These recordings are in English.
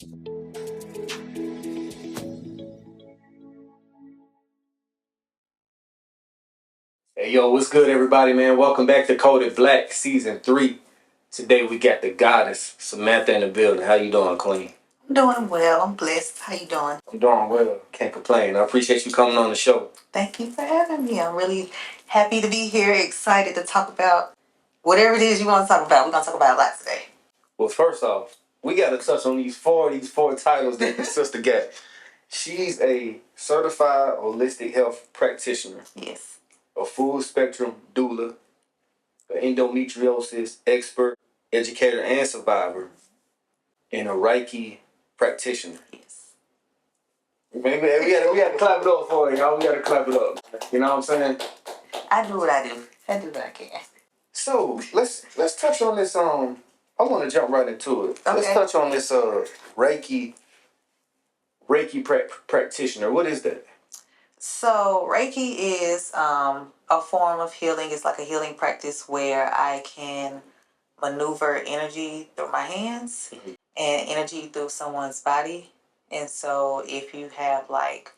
Hey, yo, what's good, everybody, man? Welcome back to Coded Black Season 3. Today we got the goddess, Samantha, in the building. How you doing, Queen? I'm doing well. I'm blessed. How you doing? I'm doing well. Can't complain. I appreciate you coming on the show. Thank you for having me. I'm really happy to be here, excited to talk about whatever it is you want to talk about. We're going to talk about a lot today. Well, first off, we got to touch on these four titles that the sister got. She's a certified holistic health practitioner, Yes. a full spectrum doula, an endometriosis expert, educator, and survivor, and a Reiki practitioner. Yes. Man, we got to clap it up for it, y'all. We got to clap it up. You know what I'm saying? I do what I do. I do what I can. So let's touch on this. I want to jump right into it. Okay. Let's touch on this Reiki practitioner. What is that? So Reiki is a form of healing. It's like a healing practice where I can maneuver energy through my hands and energy through someone's body. And so if you have like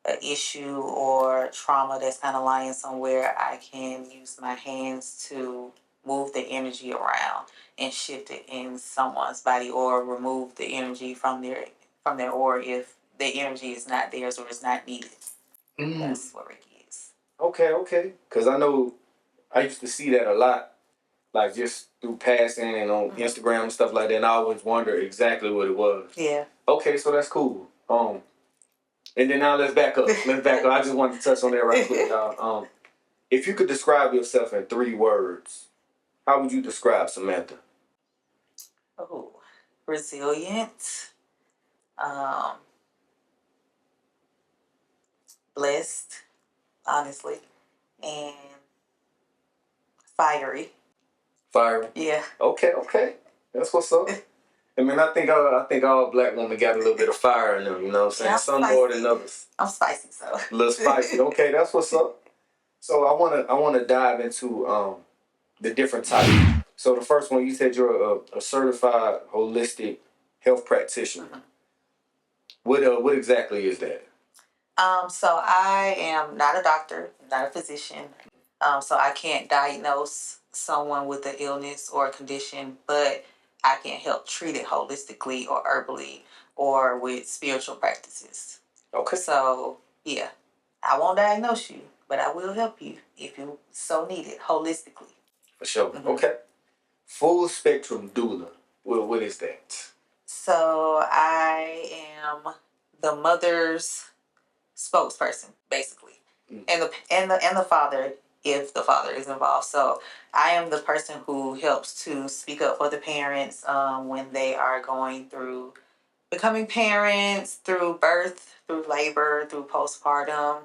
an issue or trauma that's kind of lying somewhere, I can use my hands to move the energy around and shift it in someone's body, or remove the energy from their aura if the energy is not theirs or is not needed. That's what Reiki is. Okay. Because I know I used to see that a lot, like just through passing and on Instagram and stuff like that. And I always wonder exactly what it was. Yeah. Okay, so that's cool. And then now let's back up. I just wanted to touch on that right quick, dog. If you could describe yourself in 3 words, how would you describe Samantha? Oh, resilient, um, blessed, honestly, and fiery. Fiery. Yeah. Okay. That's what's up. I mean, I think all black women got a little bit of fire in them. You know what I'm saying? Yeah, Some more than others. I'm spicy, so. A little spicy. Okay, that's what's up. So I wanna dive into the different types. So the first one, you said you're a certified holistic health practitioner. What exactly is that? So I am not a doctor, not a physician. So I can't diagnose someone with an illness or a condition, but I can help treat it holistically or herbally or with spiritual practices. Okay. So yeah, I won't diagnose you, but I will help you if you so need it holistically. For sure. Okay. Full spectrum doula. What is that? So I am the mother's spokesperson, basically, and the father, if the father is involved. So I am the person who helps to speak up for the parents when they are going through becoming parents, through birth, through labor, through postpartum,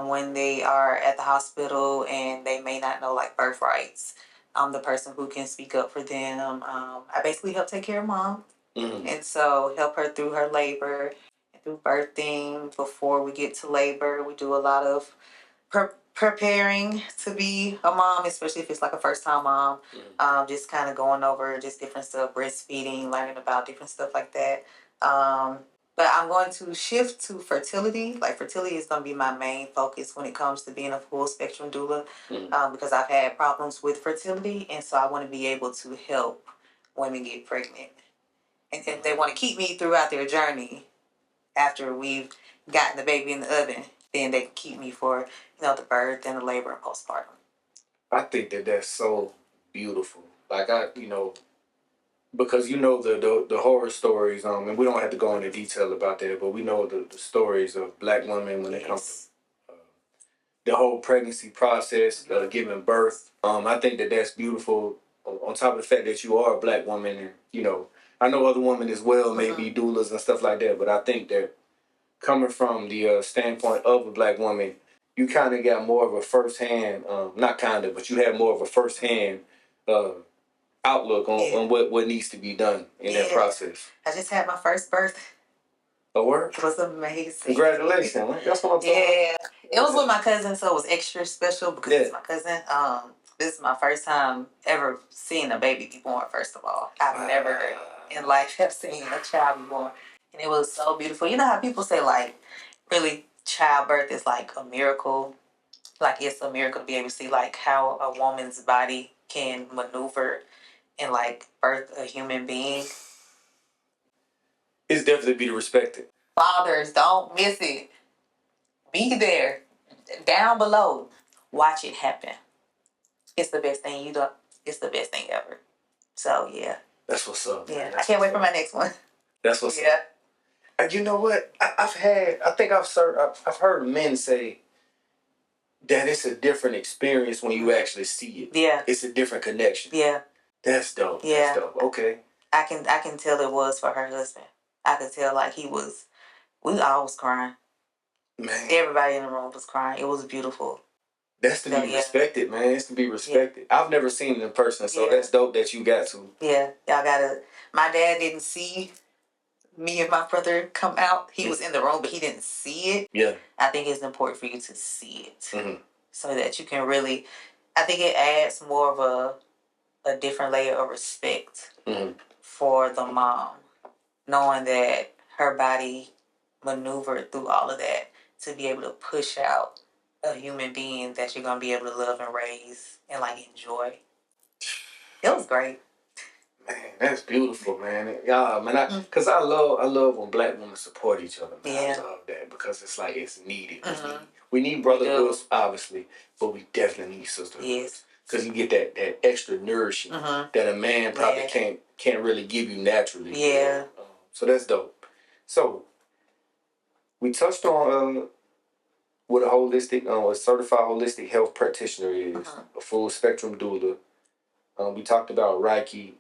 when they are at the hospital and they may not know like birth rights. I'm the person who can speak up for them. I basically help take care of mom. And so help her through her labor, through birthing. Before we get to labor, we do a lot of preparing to be a mom, especially if it's like a first time mom. Just kind of going over just different stuff, breastfeeding, learning about different stuff like that. But I'm going to shift to fertility. Like fertility is going to be my main focus when it comes to being a full spectrum doula, because I've had problems with fertility, and so I want to be able to help women get pregnant. And if they want to keep me throughout their journey after we've gotten the baby in the oven, then they can keep me for, the birth and the labor and postpartum. I think that's so beautiful. Like because the horror stories, and we don't have to go into detail about that, but we know the stories of black women when it comes to the whole pregnancy process, giving birth. I think that's beautiful. On top of the fact that you are a black woman, and I know other women as well, maybe doulas and stuff like that, but I think that coming from the standpoint of a black woman, you kind of got more of a firsthand, not kind of, but you have more of a firsthand outlook on what needs to be done in that process. I just had my first birth. A word? It was amazing. Congratulations. That's what I'm talking about. Yeah. It was with my cousin, so it was extra special because it's my cousin. This is my first time ever seeing a baby be born, first of all. I've never in life have seen a child be born. And it was so beautiful. You know how people say, like, really childbirth is like a miracle? Like, it's a miracle to be able to see, like, how a woman's body can maneuver and, like, birth a human being. It's definitely be respected. Fathers, don't miss it. Be there. Down below. Watch it happen. It's the best thing you do. It's the best thing ever. So, yeah. That's what's up. Yeah, I can't wait for my next one. That's what's up. And you know what? I've heard men say that it's a different experience when you actually see it. Yeah. It's a different connection. Yeah. That's dope. Yeah. That's dope. Okay. I can tell it was for her husband. I could tell, like, we all was crying. Man. Everybody in the room was crying. It was beautiful. That's to be respected, man. It's to be respected. Yeah. I've never seen it in person, so that's dope that you got to. Yeah, y'all gotta. My dad didn't see me and my brother come out. He was in the room, but he didn't see it. Yeah. I think it's important for you to see it so that you can really. I think it adds more of a different layer of respect for the mom, knowing that her body maneuvered through all of that to be able to push out a human being that you're gonna be able to love and raise and, like, enjoy. It was great. Man, that's beautiful, man. Yeah, man. Cause I love when black women support each other. Man. Yeah. I love that because it's like it's needed. We need brotherhoods, obviously, but we definitely need sisterhood. Yes. Cause you get that extra nourishing that a man probably can't really give you naturally. Yeah. So that's dope. So we touched on what a certified holistic health practitioner is, a full spectrum doula. We talked about Reiki.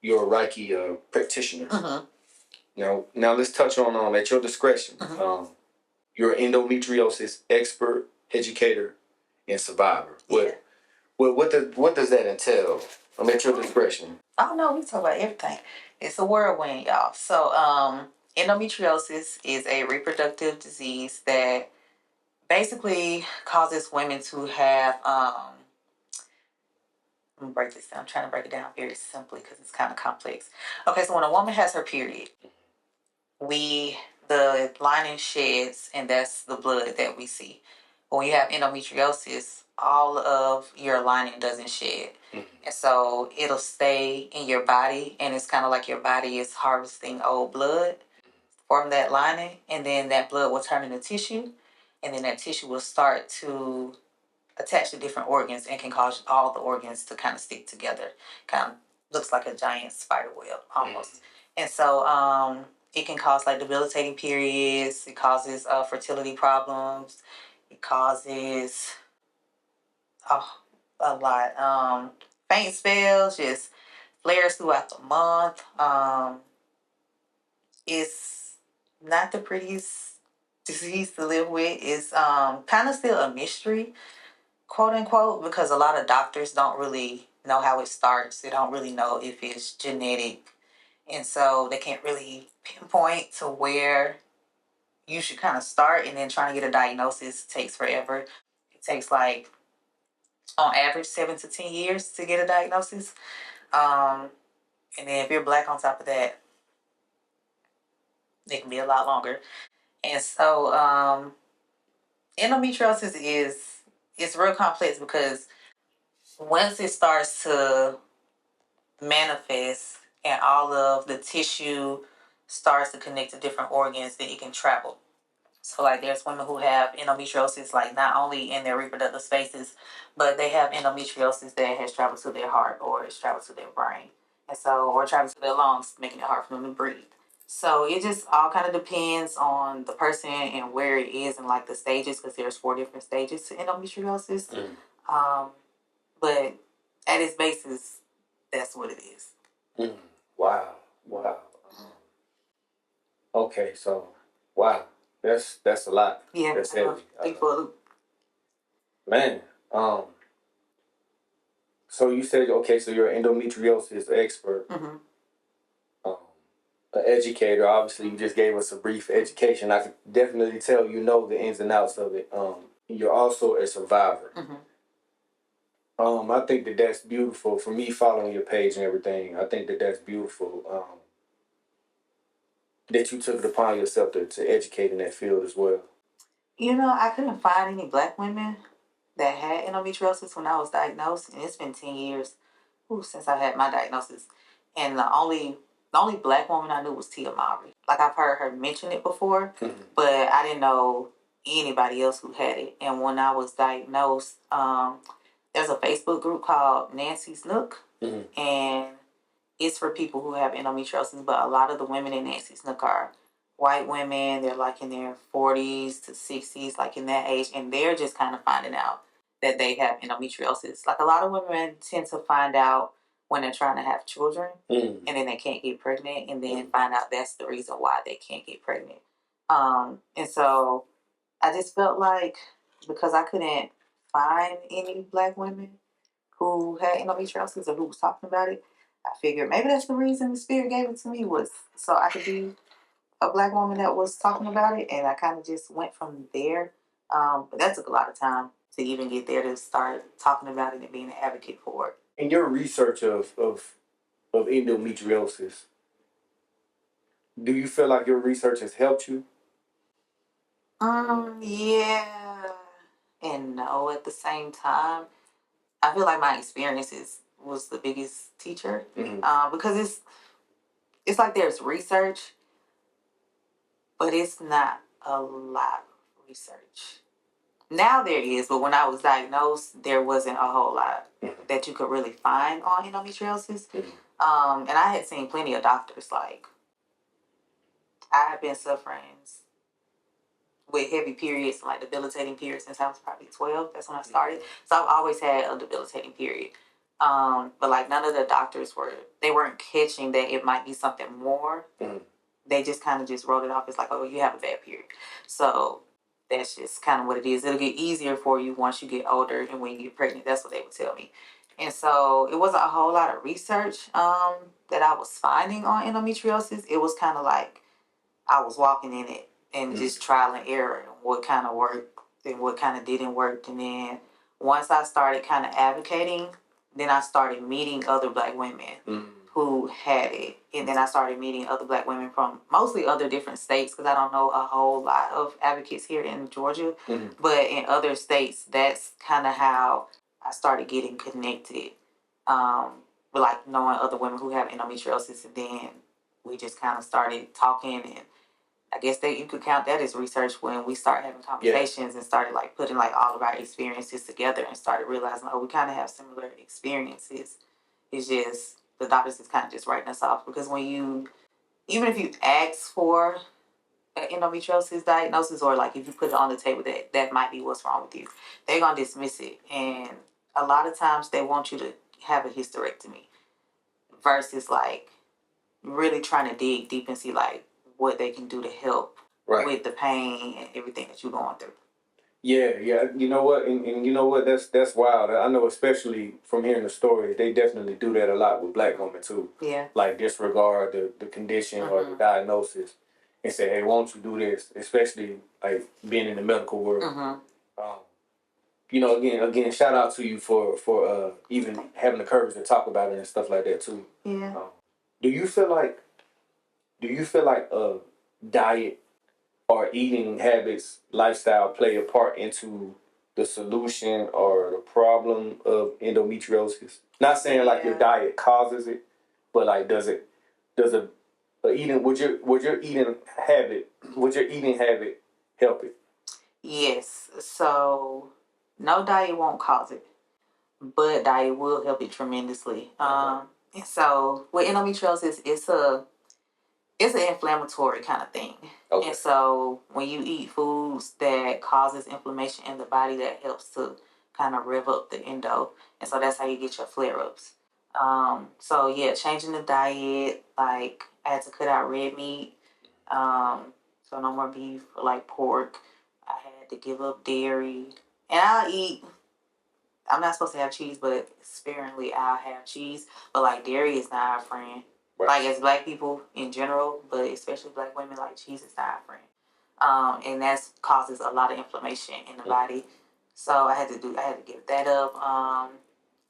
You're a Reiki practitioner. Now let's touch on at your discretion. You're an endometriosis expert, educator, and survivor. What does that entail? I'm at your discretion. Oh no, we talk about everything. It's a whirlwind, y'all. So, endometriosis is a reproductive disease that basically causes women to have. Let me break this down. I'm trying to break it down very simply because it's kind of complex. Okay, so when a woman has her period, the lining sheds, and that's the blood that we see. When you have endometriosis, all of your lining doesn't shed. And so it'll stay in your body, and it's kind of like your body is harvesting old blood from that lining, and then that blood will turn into tissue, and then that tissue will start to attach to different organs and can cause all the organs to kind of stick together. Kind of looks like a giant spider web almost. And so it can cause, like, debilitating periods. It causes fertility problems. It causes a lot. Faint spells, just flares throughout the month. It's not the prettiest disease to live with. It's kind of still a mystery, quote unquote, because a lot of doctors don't really know how it starts. They don't really know if it's genetic. And so they can't really pinpoint to where you should kind of start, and then trying to get a diagnosis takes forever. It takes, like, on average 7 to 10 years to get a diagnosis. And then if you're black on top of that, it can be a lot longer. And so endometriosis it's real complex because once it starts to manifest and all of the tissue starts to connect to different organs, then it can travel. So, like, there's women who have endometriosis, like, not only in their reproductive spaces, but they have endometriosis that has traveled to their heart, or it's traveled to their brain, and so, or traveled to their lungs, making it hard for them to breathe. So it just all kind of depends on the person and where it is and, like, the stages, because there's 4 different stages to endometriosis. But at its basis, that's what it is. Wow. Okay, so wow, that's a lot. Yeah, that's heavy. Man, so you said, okay, so you're an endometriosis expert, an educator. Obviously, you just gave us a brief education. I can definitely tell you know the ins and outs of it. You're also a survivor. I think that that's beautiful. For me, following your page and everything, I think that that's beautiful. That you took it upon yourself to educate in that field as well. You know, I couldn't find any black women that had endometriosis when I was diagnosed, and it's been 10 years since I had my diagnosis. And the only black woman I knew was Tia Mowry. Like, I've heard her mention it before, but I didn't know anybody else who had it. And when I was diagnosed, there's a Facebook group called Nancy's Nook, and it's for people who have endometriosis, but a lot of the women in Nancy's Nook are white women. They're like in their 40s to 60s, like in that age, and they're just kind of finding out that they have endometriosis. Like, a lot of women tend to find out when they're trying to have children, and then they can't get pregnant, and then find out that's the reason why they can't get pregnant. And so I just felt like, because I couldn't find any black women who had endometriosis or who was talking about it, I figured maybe that's the reason the spirit gave it to me, was so I could be a black woman that was talking about it. And I kind of just went from there. But that took a lot of time to even get there, to start talking about it and being an advocate for it. In your research of endometriosis, do you feel like your research has helped you? Yeah, and no at the same time. I feel like my experiences was the biggest teacher, because it's like there's research, but it's not a lot of research. Now there is, but when I was diagnosed, there wasn't a whole lot that you could really find on endometriosis. And I had seen plenty of doctors. Like, I had been suffering with heavy periods, like debilitating periods, since I was probably 12. That's when I started. So I've always had a debilitating period. But like, none of the doctors weren't catching that it might be something more. They just kind of just wrote it off as like, oh, you have a bad period. So that's just kind of what it is. It'll get easier for you once you get older and when you get pregnant. That's what they would tell me. And so it wasn't a whole lot of research that I was finding on endometriosis. It was kind of like I was walking in it and just trial and error, and what kind of worked and what kind of didn't work. And then once I started kind of advocating, then I started meeting other black women who had it. And then I started meeting other black women from mostly other different states, because I don't know a whole lot of advocates here in Georgia. But in other states, that's kind of how I started getting connected, with like knowing other women who have endometriosis. And then we just kind of started talking, and I guess that you could count that as research when we started having conversations and started like putting like all of our experiences together and started realizing, oh, we kind of have similar experiences. It's just the doctors is kind of just writing us off, because even if you ask for an endometriosis diagnosis, or like if you put it on the table that might be what's wrong with you, they're gonna dismiss it. And a lot of times they want you to have a hysterectomy versus like really trying to dig deep and see like what they can do to help with the pain and everything that you're going through. Yeah. You know what, and you know what, that's wild. I know, especially from hearing the stories, they definitely do that a lot with black women too. Yeah. Like, disregard the condition or the diagnosis and say, hey, won't you do this? Especially like being in the medical world. You know, again, shout out to you for even having the courage to talk about it and stuff like that too. Yeah. Do you feel like diet or eating habits, lifestyle play a part into the solution or the problem of endometriosis? Not saying like your diet causes it, but like, does a eating would your eating habit help it? Yes. So no diet won't cause it, but diet will help it tremendously. And so with endometriosis, it's an inflammatory kind of thing. Okay. And so when you eat foods that causes inflammation in the body, that helps to kind of rev up the endo. And so that's how you get your flare-ups. So yeah, changing the diet, like I had to cut out red meat. So no more beef or like pork. I had to give up dairy. And I'm not supposed to have cheese, but sparingly I'll have cheese. But like, dairy is not our friend. Right. Like, as black people in general, but especially black women, like, cheese is not our friend. And that causes a lot of inflammation in the body. So I had to give that up.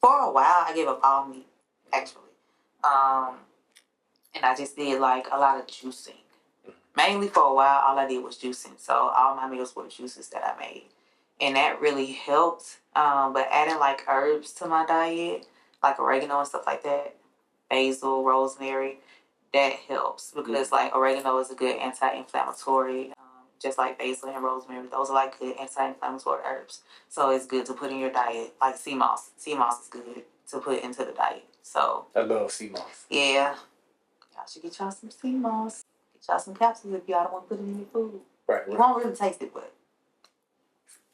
For a while, I gave up all meat, actually. And I just did like a lot of juicing. Mainly for a while, all I did was juicing. So all my meals were juices that I made. And that really helped. But adding like herbs to my diet, like oregano and stuff like that, basil, rosemary, that helps because like oregano is a good anti-inflammatory, just like basil and rosemary. Those are like good anti-inflammatory herbs. So it's good to put in your diet. Like sea moss. Sea moss is good to put into the diet. So I love sea moss. yeah, y'all should get y'all some sea moss. Get y'all some capsules if y'all don't want to put it in your food. Right. You won't really taste it, but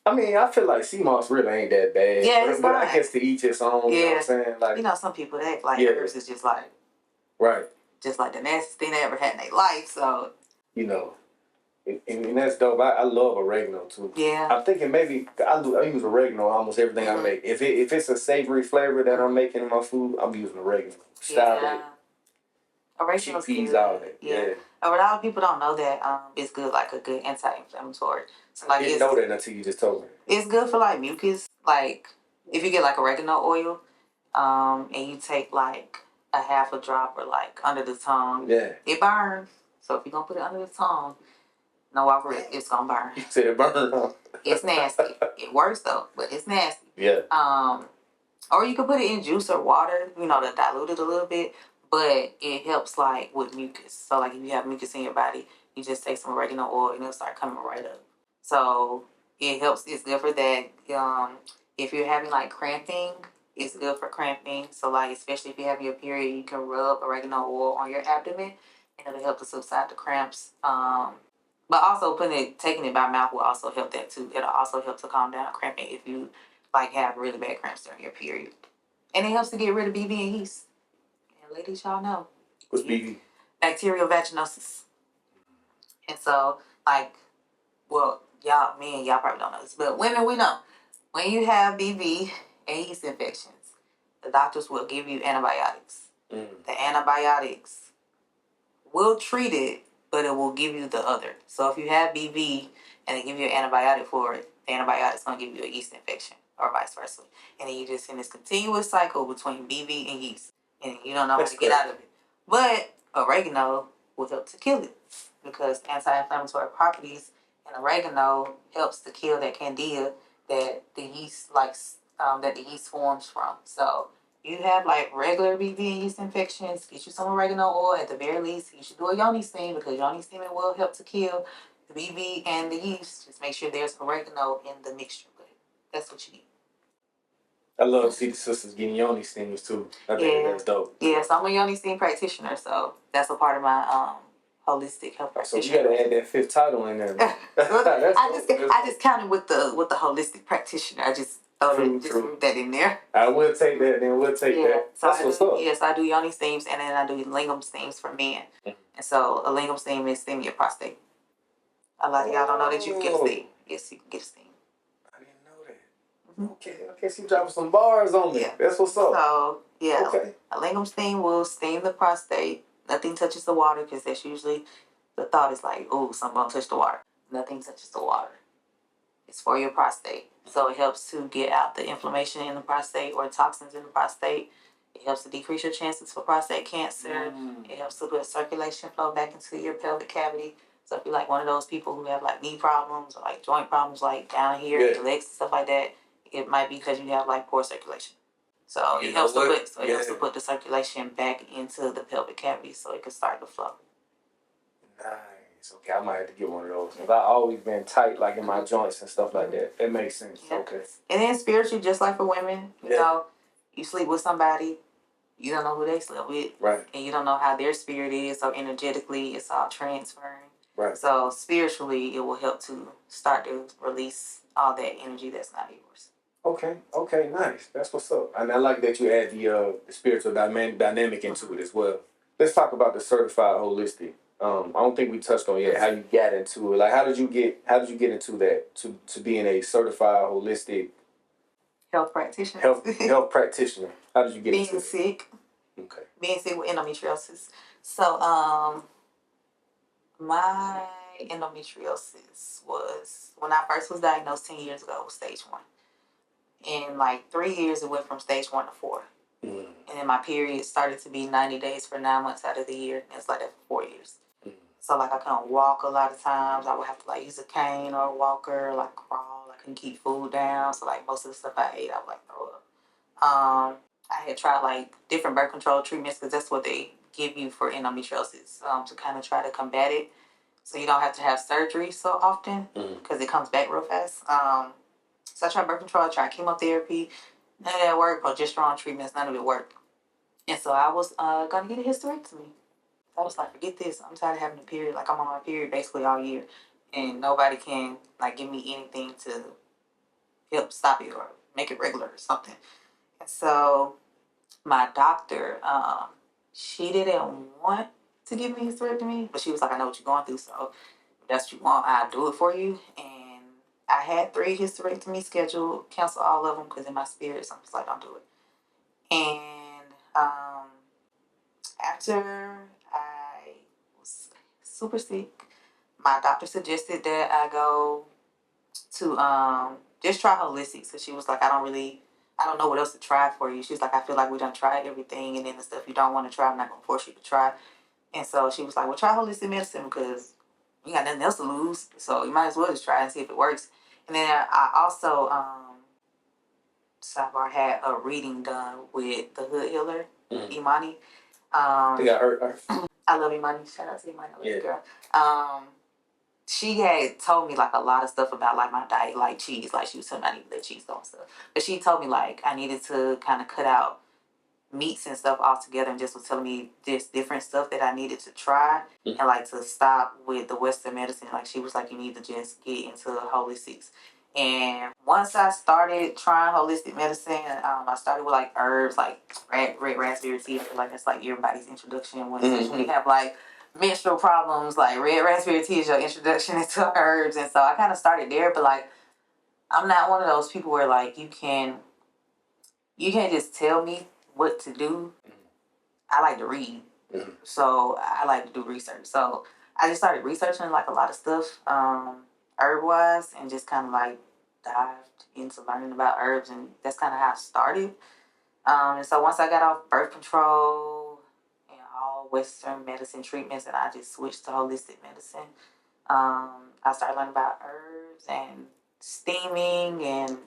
I mean, I feel like sea moss really ain't that bad. yeah, but I guess to each its own. Yeah. You know what I'm saying? Like, you know, some people that like herbs is just like right. Just like the nastiest thing they ever had in their life. So you know, and that's dope. I love oregano too. Yeah. I'm thinking maybe I use oregano in almost everything I make. If it's a savory flavor that I'm making in my food, I'm using oregano. Yeah. Oregano's chickpeas, good. all that. Yeah. A lot of people don't know that it's good, like a good anti-inflammatory. So like I didn't know that until you just told me. It's good for like mucus. Like if you get like oregano oil, and you take like a half a drop or like under the tongue, it burns. So if you're gonna put it under the tongue, no over it, it's gonna burn. You said it burns, huh? It's nasty. It works though, but it's nasty. Yeah. Or you can put it in juice or water, you know, to dilute it a little bit. But it helps like with mucus. So like if you have mucus in your body, you just take some oregano oil and it'll start coming right up. So it helps. It's good for that. If you're having like cramping, it's good for cramping. So like especially if you're having your period, you can rub oregano oil on your abdomen and it'll help to subside the cramps. But also taking it by mouth will also help that too. It'll also help to calm down cramping if you like have really bad cramps during your period. And it helps to get rid of BV and yeast. And ladies, y'all know. What's BV? Bacterial vaginosis. And so, like, well, y'all probably don't know this, but women, we know. When you have BV and yeast infections, the doctors will give you antibiotics. The antibiotics will treat it, but it will give you the other. So if you have BV and they give you an antibiotic for it, the antibiotic's going to give you a yeast infection or vice versa. And then you just in this continuous cycle between BV and yeast. And you don't know how to get out of it. But oregano will help to kill it because anti-inflammatory properties in oregano helps to kill that candida that the yeast likes, that the yeast forms from. So you have like regular BV and yeast infections, get you some oregano oil. At the very least, you should do a yoni steam because yoni steaming will help to kill the BV and the yeast. Just make sure there's oregano in the mixture, but that's what you need. I love to see the sisters getting yoni steams too. I think that's dope. Yeah, so I'm a yoni steam practitioner, so that's a part of my holistic health practitioner. So you gotta add that fifth title in there. I just counted with the holistic practitioner. I just threw that in there. I will take that. Then we'll take that. So that's what's up. Yes, I do yoni steams, and then I do lingam steams for men. And so a lingam steam is steaming your prostate. A lot of y'all don't know that you can get a steam. Yes, you can get a steam. Okay, so you dropping some bars on me. That's what's up. So, a lingam steam will steam the prostate. Nothing touches the water because that's usually the thought is like, oh, something gonna touch the water. Nothing touches the water. It's for your prostate. So it helps to get out the inflammation in the prostate or toxins in the prostate. It helps to decrease your chances for prostate cancer. It helps to put circulation flow back into your pelvic cavity. So if you're like one of those people who have like knee problems or like joint problems like down here, your legs and stuff like that, it might be because you have like poor circulation. So it helps to put the circulation back into the pelvic cavity so it can start to flow. Nice. Okay, I might have to get one of those. I've always been tight like in my joints and stuff like that. It makes sense. Yeah. Okay. And then spiritually, just like for women, you know, you sleep with somebody, you don't know who they slept with. Right. And you don't know how their spirit is, so energetically it's all transferring. Right. So spiritually, it will help to start to release all that energy that's not yours. Okay, nice. That's what's up. And I like that you add the spiritual dynamic into it as well. Let's talk about the certified holistic. I don't think we touched on yet how you got into it. Like, how did you get into that to being a certified holistic health practitioner? Health practitioner. How did you get into it? Being sick. Okay. Being sick with endometriosis. So, my endometriosis was when I first was diagnosed 10 years ago. It was stage 1. In like 3 years, it went from stage 1 to 4. Mm. And then my period started to be 90 days for 9 months out of the year. And it's like that for 4 years. Mm. So like I couldn't walk a lot of times. I would have to like use a cane or a walker, like crawl. I couldn't keep food down. So like most of the stuff I ate, I would like throw up. I had tried like different birth control treatments because that's what they give you for endometriosis, to kind of try to combat it, so you don't have to have surgery so often because it comes back real fast. So I tried birth control, I tried chemotherapy, none of that worked. Progesterone treatments, none of it worked. And so I was gonna get a hysterectomy. I was like, forget this. I'm tired of having a period. Like I'm on my period basically all year, and nobody can like give me anything to help stop it or make it regular or something. And so my doctor, she didn't want to give me a hysterectomy, but she was like, I know what you're going through, so if that's what you want, I'll do it for you. And I had 3 hysterectomies scheduled, cancel all of them because in my spirit, so I'm just like, don't do it. And after I was super sick, my doctor suggested that I go to just try holistic. So she was like, I don't know what else to try for you. She was like, I feel like we done tried everything, and then the stuff you don't want to try, I'm not gonna force you to try. And so she was like, well, try holistic medicine because you got nothing else to lose, so you might as well just try and see if it works. And then I also sidebar, had a reading done with the Hood Healer, Imani. They got her. I love Imani. Shout out to Imani. I love Yeah. you, girl. She had told me like a lot of stuff about like my diet, like cheese. Like she was telling me I need to let cheese go and stuff. But she told me like I needed to kind of cut out meats and stuff altogether, and just was telling me this different stuff that I needed to try and like to stop with the Western medicine. Like she was like, you need to just get into holistics. And once I started trying holistic medicine, I started with like herbs, like red raspberry tea. I feel like that's like everybody's introduction when especially you have like menstrual problems. Like red raspberry tea is your introduction into herbs, and so I kind of started there. But like, I'm not one of those people where like you can't just tell me what to do. I like to read, so I like to do research. So I just started researching like a lot of stuff, herb wise, and just kind of like dived into learning about herbs, and that's kind of how I started. And so once I got off birth control and all Western medicine treatments, and I just switched to holistic medicine, I started learning about herbs and steaming and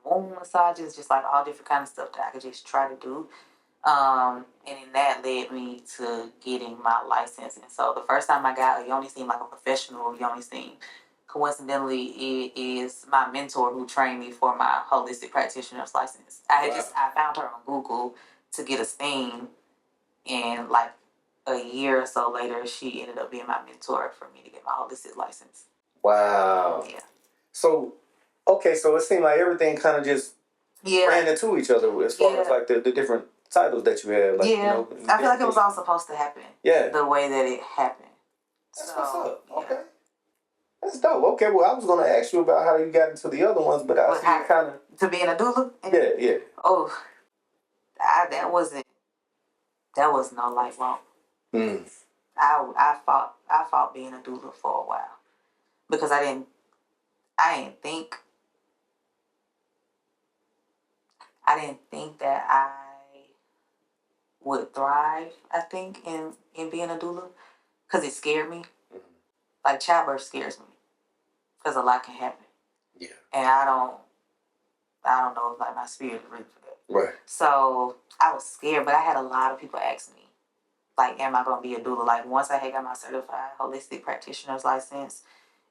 womb massages, just like all different kind of stuff that I could just try to do. And then that led me to getting my license. And so the first time I got a yoni steam, like a professional yoni steam, coincidentally, it is my mentor who trained me for my holistic practitioner's license. I found her on Google to get a steam, and like a year or so later, she ended up being my mentor for me to get my holistic license. Wow. Yeah. So, okay, so it seemed like everything kind of just ran into each other as far as like the different titles that you had. Like, you know, I feel like it was all supposed to happen. Yeah. The way that it happened. That's what's up. Okay. That's dope. Okay, well, I was going to ask you about how you got into the other ones, but I see you kind of... To being a doula? Yeah. Oh, that was no light walk. I fought being a doula for a while because I didn't think that I would thrive. I think in being a doula because it scared me. Like childbirth scares me because a lot can happen. Yeah. And I don't know if like my spirit is ready for that. Right. So I was scared, but I had a lot of people ask me, like, am I going to be a doula? Like once I had got my certified holistic practitioner's license,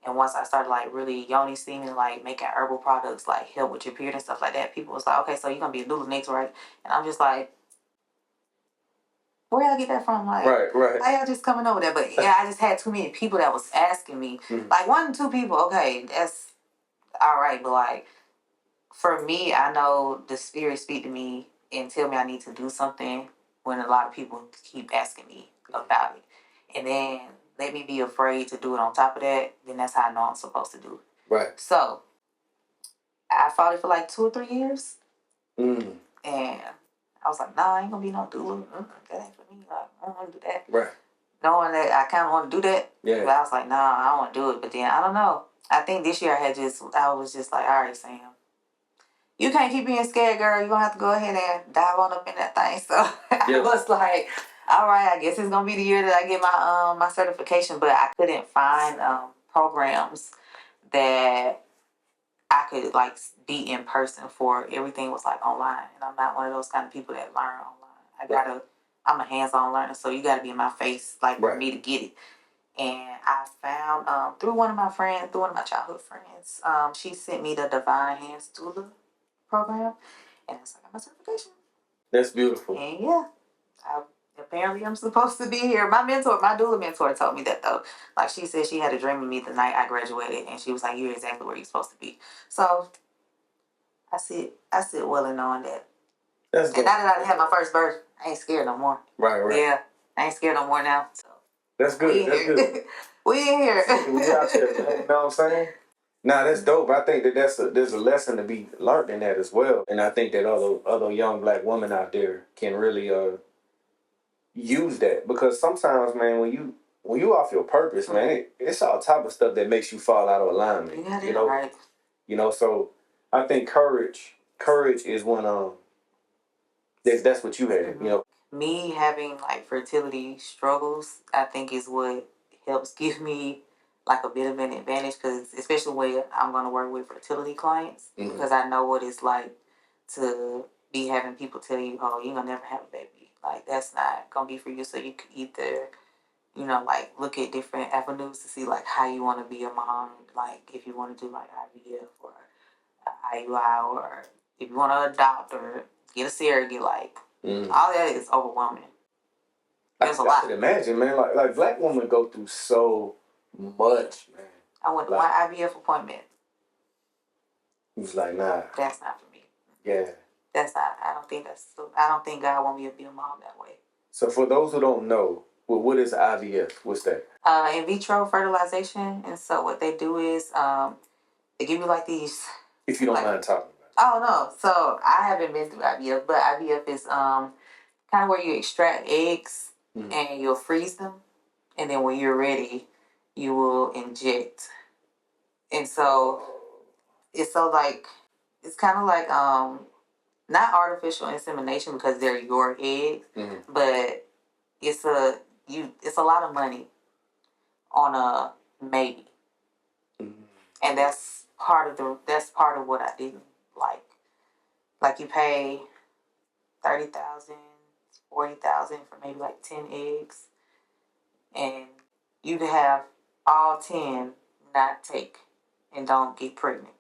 and once I started like really yoni steaming, like making herbal products, like help with your period and stuff like that, people was like, okay, so you're going to be a doula next, right? And I'm just like, where y'all get that from? Like, right. How y'all just coming over there? But yeah, I just had too many people that was asking me. Like 1 or 2 people, okay, that's all right. But like, for me, I know the spirit speak to me and tell me I need to do something when a lot of people keep asking me about it. And then let me be afraid to do it on top of that, then that's how I know I'm supposed to do it. Right. So I fought it for like 2 or 3 years. And I was like, nah, I ain't gonna be no doula. That ain't for me. Like, I don't want to do that. Right. Knowing that I kind of want to do that. Yeah. But I was like, nah, I don't want to do it. But then, I don't know. I think this year I was just like, all right, Sam. you can't keep being scared, girl. You're going to have to go ahead and dive on up in that thing. So I was like, all right, I guess it's going to be the year that I get my certification. But I couldn't find programs that I could like be in person for. Everything was like online. And I'm not one of those kind of people that learn online. I'm a hands-on learner. So you got to be in my face like for me to get it. And I found through one of my friends, through one of my childhood friends, she sent me the Divine Hands Doula program, and it's like I got my certification. That's beautiful. And yeah, apparently I'm supposed to be here. My doula mentor told me that though. Like she said, she had a dream of me the night I graduated, and she was like, "You're exactly where you're supposed to be." So I sit well in knowing that. That's and now that I had my first birth, I ain't scared no more. Right. Yeah, I ain't scared no more now. So that's good. That's good. We in here. We out here, you know what I'm saying? Nah, that's dope. I think that there's a lesson to be learned in that as well, and I think that other young black women out there can really use that, because sometimes, man, when you off your purpose, man, it's all type of stuff that makes you fall out of alignment. Yeah, you know, right. So I think courage is one that's what you had. You know, me having like fertility struggles, I think is what helps give me like a bit of an advantage, because especially when I'm going to work with fertility clients, because I know what it's like to be having people tell you, oh, you're going to never have a baby. Like, that's not going to be for you. So you could either, like look at different avenues to see like how you want to be a mom. Like if you want to do like IVF or IUI, or if you want to adopt or get a surrogate, like all that is overwhelming. There's a lot. I could imagine, man. Like black women go through so much, man. I went to one IVF appointment. He was like, nah. That's not for me. Yeah. That's not. I don't think God want me to be a mom that way. So for those who don't know, what is IVF? What's that? In vitro fertilization, and so what they do is they give you like these. If you don't mind talking about it. Oh no! So I haven't been through IVF, but IVF is kind of where you extract eggs and you'll freeze them, and then when you're ready, you will inject. And so it's kind of like not artificial insemination because they're your eggs, but it's a lot of money on a maybe, and that's part of what I didn't like. Like you pay $30,000, $40,000 for maybe like 10 eggs, and you could have all 10 not take and don't get pregnant.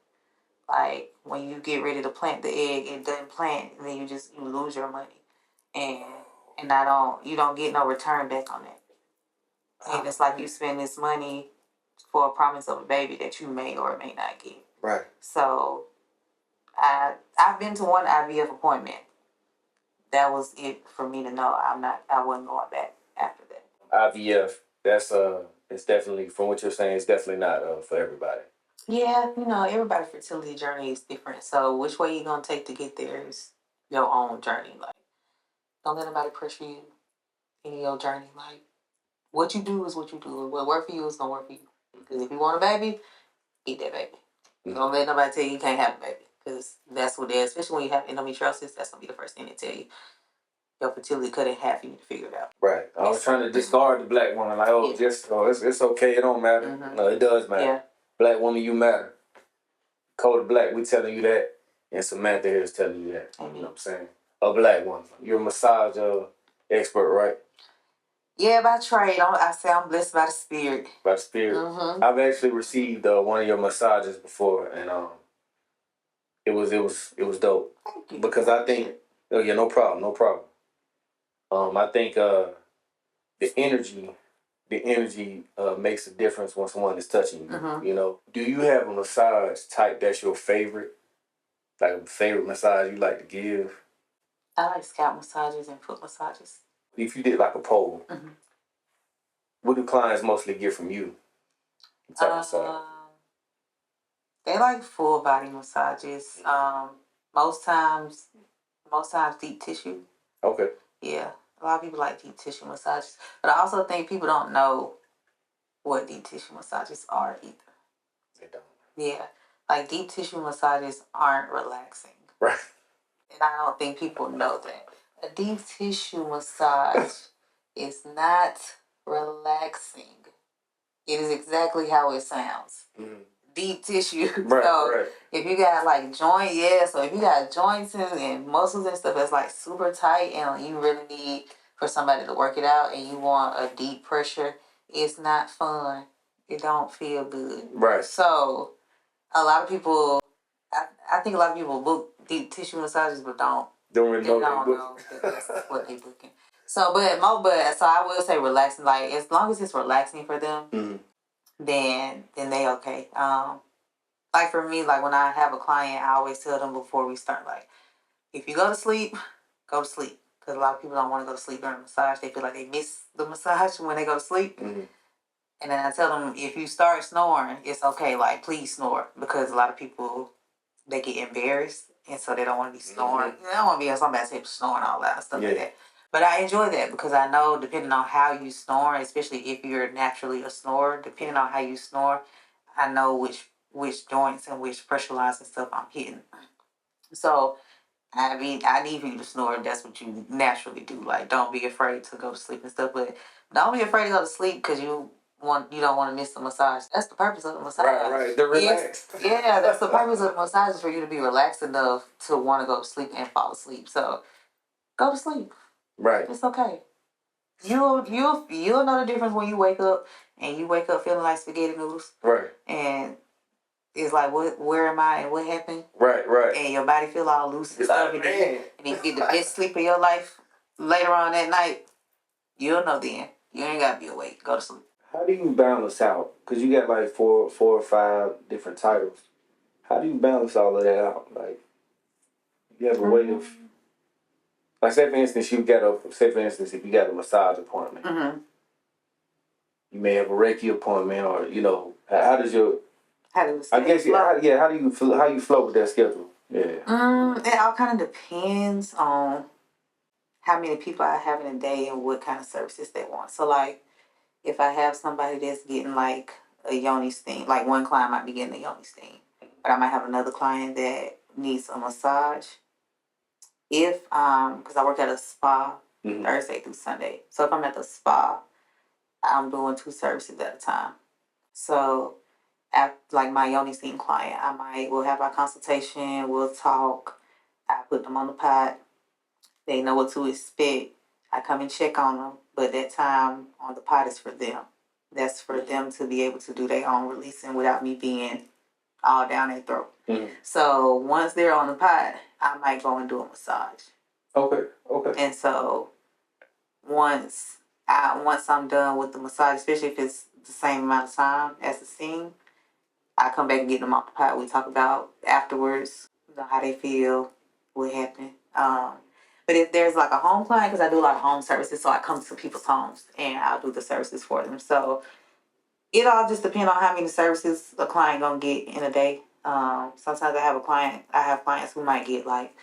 Like when you get ready to plant the egg, it doesn't plant, and then you lose your money, and you don't get no return back on that. And it's like you spend this money for a promise of a baby that you may or may not get. Right. So I've been to one IVF appointment. That was it for me to know I wasn't going back after that. IVF, that's it's definitely, from what you're saying, it's definitely not for everybody. Yeah, everybody's fertility journey is different. So which way you gonna take to get there is your own journey. Like, don't let anybody pressure you in your journey. Like, what you do is what you do. What work for you is gonna work for you. Because if you want a baby, eat that baby. Don't let nobody tell you can't have a baby. Because that's what it is. Especially when you have endometriosis, that's gonna be the first thing they tell you. Your fertility cut in half, you need to figure it out. Right. I was trying to discard the black woman. Like, it's okay. It don't matter. No, it does matter. Yeah. Black woman, you matter. Code of Black, we telling you that. And Samantha here is telling you that. You know what I'm saying? A black woman. You're a massage expert, right? Yeah, by trade. I say I'm blessed by the spirit. By the spirit. I've actually received one of your massages before, and it was dope. Thank you. Because I think, oh yeah, no problem. I think the energy makes a difference when someone is touching you. You know, do you have a massage type that's your favorite? Like a favorite massage you like to give? I like scalp massages and foot massages. If you did like a poll, what do clients mostly get from you? They like full body massages. Most times deep tissue. Okay. Yeah, a lot of people like deep tissue massages, but I also think people don't know what deep tissue massages are either. They don't. Yeah, like deep tissue massages aren't relaxing. Right. And I don't think people know that. A deep tissue massage is not relaxing. It is exactly how it sounds. Mm. Deep tissue. Right, so right. if you got like so if you got joints and muscles and stuff that's like super tight and you really need for somebody to work it out and you want a deep pressure, it's not fun. It don't feel good. Right. So a lot of people, I think a lot of people book deep tissue massages, but don't really know that that's what they booking. So, so I will say relaxing. Like as long as it's relaxing for them, then they okay. Like for me, like when I have a client, I always tell them before we start, like if you go to sleep, go to sleep. Because a lot of people don't want to go to sleep during a massage. They feel like they miss the massage when they go to sleep. Mm-hmm. And then I tell them, if you start snoring, it's okay. Like, please snore. Because a lot of people, they get embarrassed. And so they don't want to be snoring. Mm-hmm. They don't want to be on somebody's hip snoring all that and stuff like that. But I enjoy that because I know depending on how you snore, especially if you're naturally a snorer, depending on how you snore, I know which joints and which pressure lines and stuff I'm hitting. So, I mean, I need for you to snore. That's what you naturally do. Like, don't be afraid to go to sleep and stuff. But don't be afraid to go to sleep because you don't want to miss the massage. That's the purpose of the massage. Right. They're relaxed. Yeah, that's the purpose of the massage is for you to be relaxed enough to want to go to sleep and fall asleep. So, go to sleep. Right. It's okay. You'll know the difference when you wake up and you wake up feeling like spaghetti noodles. Right. And it's like, where am I and what happened? Right. And your body feel all loose and stuff. And then you get the best sleep of your life later on that night. You'll know then. You ain't got to be awake. Go to sleep. How do you balance out? Because you got like four or five different titles. How do you balance all of that out? Like, you have a way of... Like, say for instance, if you got a massage appointment, you may have a Reiki appointment, or how does your... How do I guess flow? how do you how you flow with that schedule? Yeah. It all kind of depends on how many people I have in a day and what kind of services they want. So like, if I have somebody that's getting like a yoni steam, like one client might be getting a yoni steam, but I might have another client that needs a massage. If because I work at a spa Thursday through Sunday, so if I'm at the spa, I'm doing 2 services at a time. So, like my yoni steam client, we'll have our consultation, we'll talk, I put them on the pot, they know what to expect, I come and check on them, but that time on the pot is for them. That's for them to be able to do their own releasing without me being all down their throat. So once they're on the pot, I might go and do a massage. Okay. And so once I'm done with the massage, especially if it's the same amount of time as the scene, I come back and get them off the pot. We talk about afterwards, how they feel, what happened. But if there's like a home client, because I do a lot of home services, so I come to people's homes and I'll do the services for them. So it all just depends on how many services a client gonna get in a day. Sometimes I have clients who might get like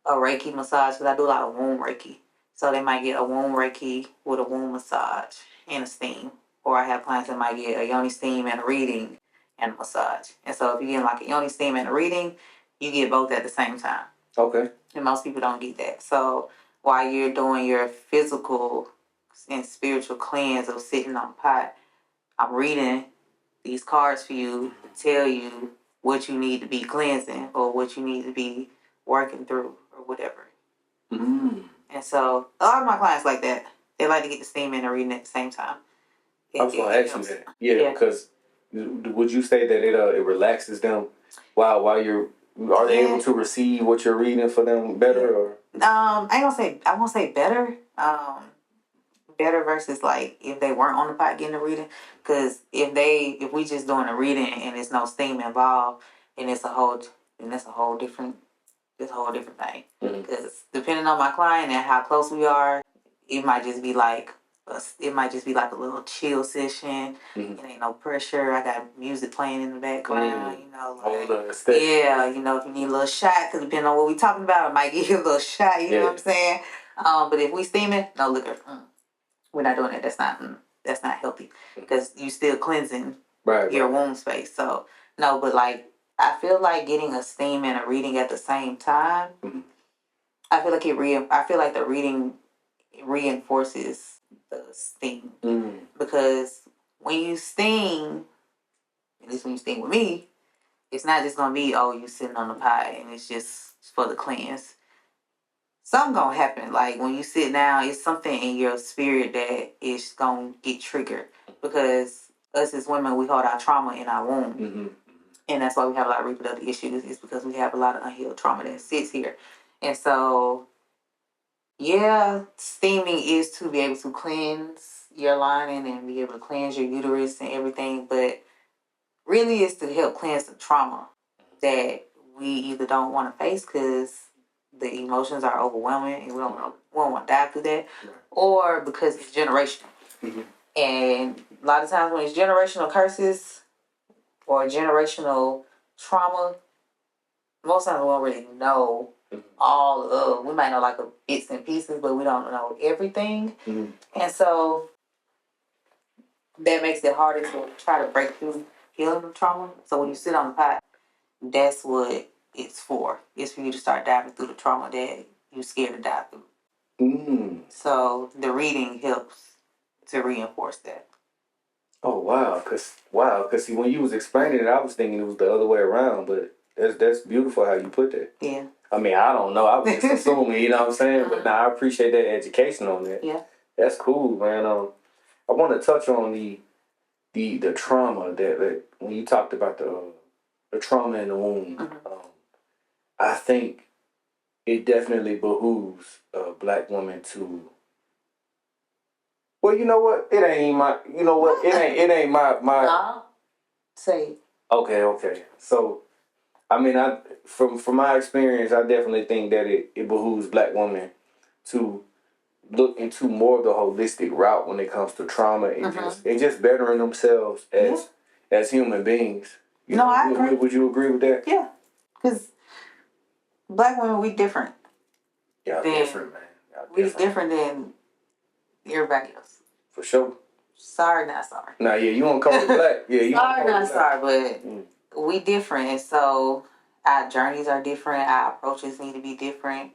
a Reiki massage because I do a lot of womb Reiki. So they might get a womb Reiki with a womb massage and a steam. Or I have clients that might get a yoni steam and a reading and a massage. And so if you get like a yoni steam and a reading, you get both at the same time. Okay. And most people don't get that. So while you're doing your physical and spiritual cleanse of sitting on the pot, I'm reading these cards for you to tell you what you need to be cleansing or what you need to be working through or whatever. And so a lot of my clients like that. They like to get the steam and the reading at the same time. I was going to ask you that. Yeah, because would you say that it relaxes them while are they able to receive what you're reading for them better? Or I won't say better. Better versus like if they weren't on the pot getting a reading, because if we just doing a reading and there's no steam involved, and it's a whole different thing. Because depending on my client and how close we are, it might just be like a little chill session. It ain't no pressure. I got music playing in the background. If you need a little shot, because depending on what we talking about, I might give you a little shot. You know what I'm saying? But if we steaming, no liquor. We're not doing it. That's not healthy because you still cleansing your womb space. So no, but like I feel like getting a steam and a reading at the same time. Mm-hmm. I feel like I feel like the reading reinforces the steam because when you steam, at least when you steam with me, it's not just gonna be you sitting on the pot and it's just for the cleanse. Something gonna happen. Like when you sit down, it's something in your spirit that is gonna get triggered because us as women, we hold our trauma in our womb. Mm-hmm. And that's why we have a lot of reproductive issues, is because we have a lot of unhealed trauma that sits here. And so, yeah, steaming is to be able to cleanse your lining and be able to cleanse your uterus and everything, but really it's to help cleanse the trauma that we either don't want to face because the emotions are overwhelming and we don't want to dive through that, or because it's generational. Mm-hmm. And a lot of times when it's generational curses or generational trauma, most times we don't really know all of. We might know like bits and pieces, but we don't know everything. Mm-hmm. And so that makes it harder to try to break through healing the trauma. So when you sit on the pot, that's what it's for. It's for you to start diving through the trauma that you're scared to dive through. Mm. So the reading helps to reinforce that. Oh wow, cause see, when you was explaining it, I was thinking it was the other way around, but that's beautiful how you put that. Yeah. I mean, I don't know. I was just assuming, you know what I'm saying? But I appreciate that education on that. Yeah. That's cool, man. I want to touch on the trauma that when you talked about the trauma in the womb. Mm-hmm. I think it definitely behooves a black woman to. Well, you know what? It ain't my. You know what? It ain't my. No. Say. Okay. So, I mean, from my experience, I definitely think that it behooves black women to look into more of the holistic route when it comes to trauma and just bettering themselves as human beings. I agree. Would you agree with that? Yeah, because black women, we different. Yeah, different, man. We different than everybody else. For sure. Sorry, not sorry. Nah, yeah, you won't call it black. Yeah, you sorry, not sorry, but we different, and so our journeys are different. Our approaches need to be different.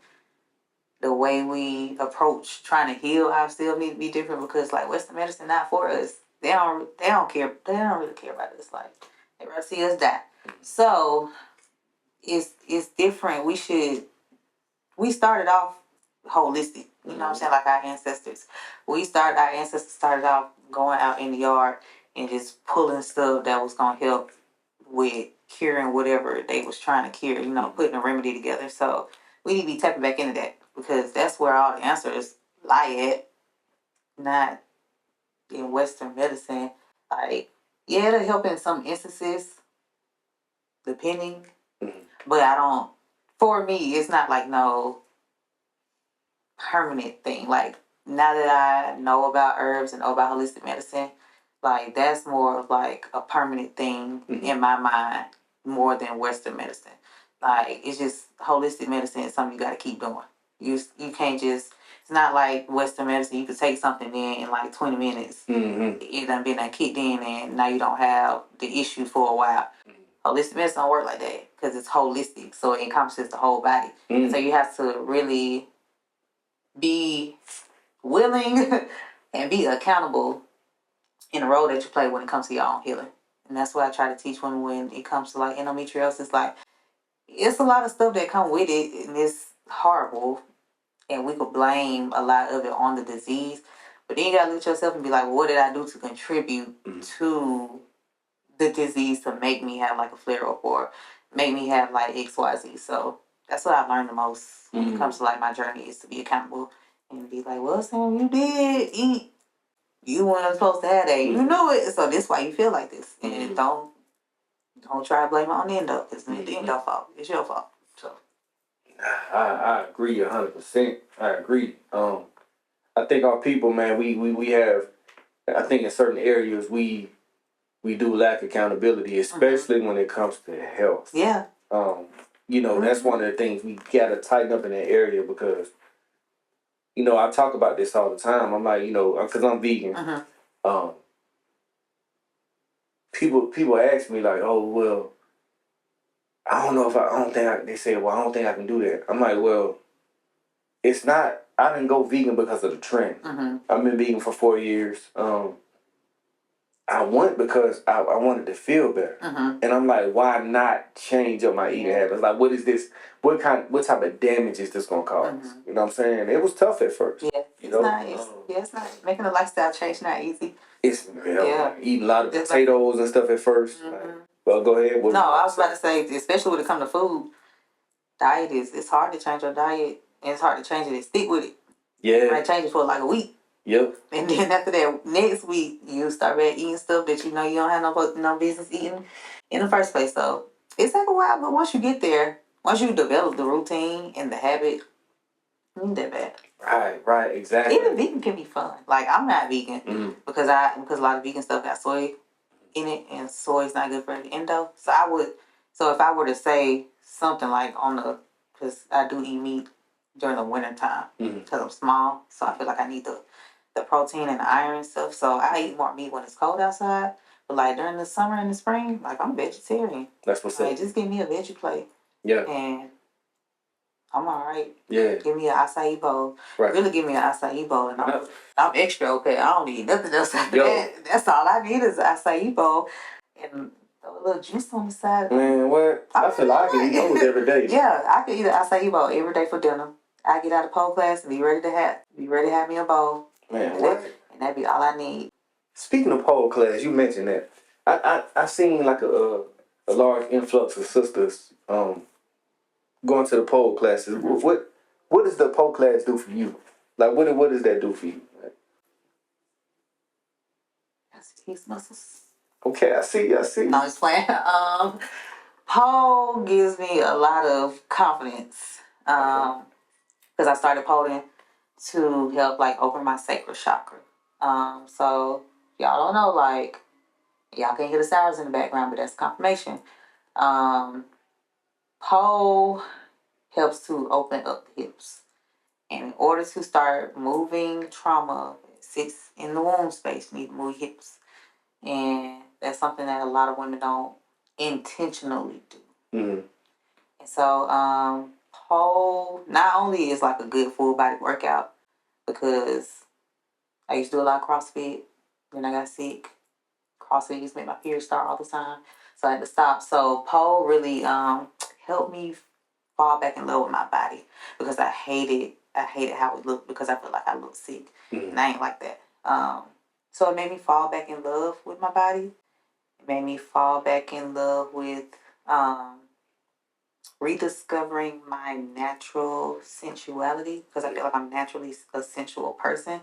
The way we approach trying to heal ourselves need to be different because, like, Western medicine not for us. They don't care. They don't really care about us. Like, they rather see us die. So it's different. We started off holistic. You know what I'm saying? Like our ancestors. Our ancestors started off going out in the yard and just pulling stuff that was gonna help with curing whatever they was trying to cure, putting a remedy together. So we need to be tapping back into that because that's where all the answers lie at, not in Western medicine. Like, yeah, it'll help in some instances, depending. Mm-hmm. But for me, it's not like no permanent thing. Like, now that I know about herbs and know about holistic medicine, like, that's more of like a permanent thing in my mind more than Western medicine. Like, it's just holistic medicine is something you got to keep doing. You can't just, it's not like Western medicine. You could take something in like 20 minutes. Mm-hmm. It done been kicked in and now you don't have the issue for a while. Holistic medicine don't work like that because it's holistic. So it encompasses the whole body. So you have to really be willing and be accountable in the role that you play when it comes to your own healing. And that's what I try to teach women when it comes to like endometriosis. Like, it's a lot of stuff that come with it and it's horrible and we could blame a lot of it on the disease. But then you gotta look at yourself and be like, well, what did I do to contribute to the disease to make me have like a flare up or make me have like XYZ? So that's what I've learned the most when it comes to like my journey, is to be accountable and be like, well, Sam, you did eat. You weren't supposed to have that. You knew it. So this why you feel like this. And don't try to blame it on the endo. It's the endo fault. It's your fault. So I agree 100%. I agree. I think our people, man, we have, I think in certain areas we do lack accountability, especially when it comes to health. Yeah. That's one of the things we gotta tighten up in that area because, I talk about this all the time. I'm like, because I'm vegan. People ask me like, oh well, I don't know if I don't think they said, well, I don't think I can do that. I'm like, well, it's not. I didn't go vegan because of the trend. I've been vegan for 4 years. I went because I wanted to feel better, and I'm like, why not change up my eating habits? Like, what is this? What type of damage is this gonna cause? You know what I'm saying? It was tough at first. Yeah, it's not. It's not making a lifestyle change not easy. It's like eating a lot of potatoes and stuff at first. Like, well, go ahead. No, I was about to say, especially when it comes to food, diet it's hard to change your diet, and it's hard to change it and stick with it. Yeah, you might change it for like a week. Yep. And then after that, next week you start back eating stuff that you know you don't have no business eating in the first place. So it takes a while, but once you get there, once you develop the routine and the habit, it ain't that bad. Right, exactly. Even vegan can be fun. Like I'm not vegan because a lot of vegan stuff got soy in it, and soy is not good for the endo. So if I were to say something like because I do eat meat during the winter time because I'm small, so I feel like I need the protein and the iron and stuff. So I eat more meat when it's cold outside. But like during the summer and the spring, like I'm vegetarian. That's what's up. Just give me a veggie plate. Yeah. And I'm all right. Yeah. Give me an acai bowl. Right. Really give me an acai bowl, and I'm extra okay. I don't need nothing else after that. That's all I need is an acai bowl and throw a little juice on the side. Man, what? I feel like I can eat those every day. Yeah, I can eat an acai bowl every day for dinner. I get out of pole class and be ready to have me a bowl. Man, and what? That'd be all I need. Speaking of pole class, you mentioned that. I seen like a large influx of sisters going to the pole classes. What does the pole class do for you? Like what does that do for you? His muscles. Okay, I see. No, it's playing. Pole gives me a lot of confidence. Because I started poling to help like open my sacral chakra. So y'all don't know, like y'all can hear the sirens in the background, but that's confirmation. Pole helps to open up the hips. And in order to start moving trauma, it sits in the womb space, you need to move hips. And that's something that a lot of women don't intentionally do. And so pole not only is like a good full body workout, because I used to do a lot of CrossFit, then I got sick. CrossFit used to make my periods start all the time, so I had to stop. So pole really helped me fall back in love with my body, because I hated how it looked, because I felt like I looked sick, and I ain't like that. So it made me fall back in love with my body. It made me fall back in love with rediscovering my natural sensuality, because I feel like I'm naturally a sensual person.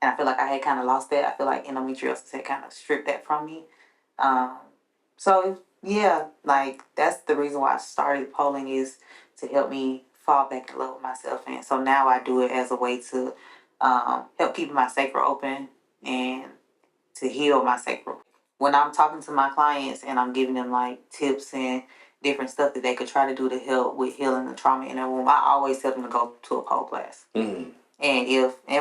And I feel like I had kind of lost that. I feel like endometriosis had kind of stripped that from me. So, yeah, like, that's the reason why I started polling, is to help me fall back in love with myself. And so now I do it as a way to help keep my sacral open and to heal my sacral. When I'm talking to my clients and I'm giving them, like, tips and different stuff that they could try to do to help with healing the trauma in their womb, I always tell them to go to a pole class. And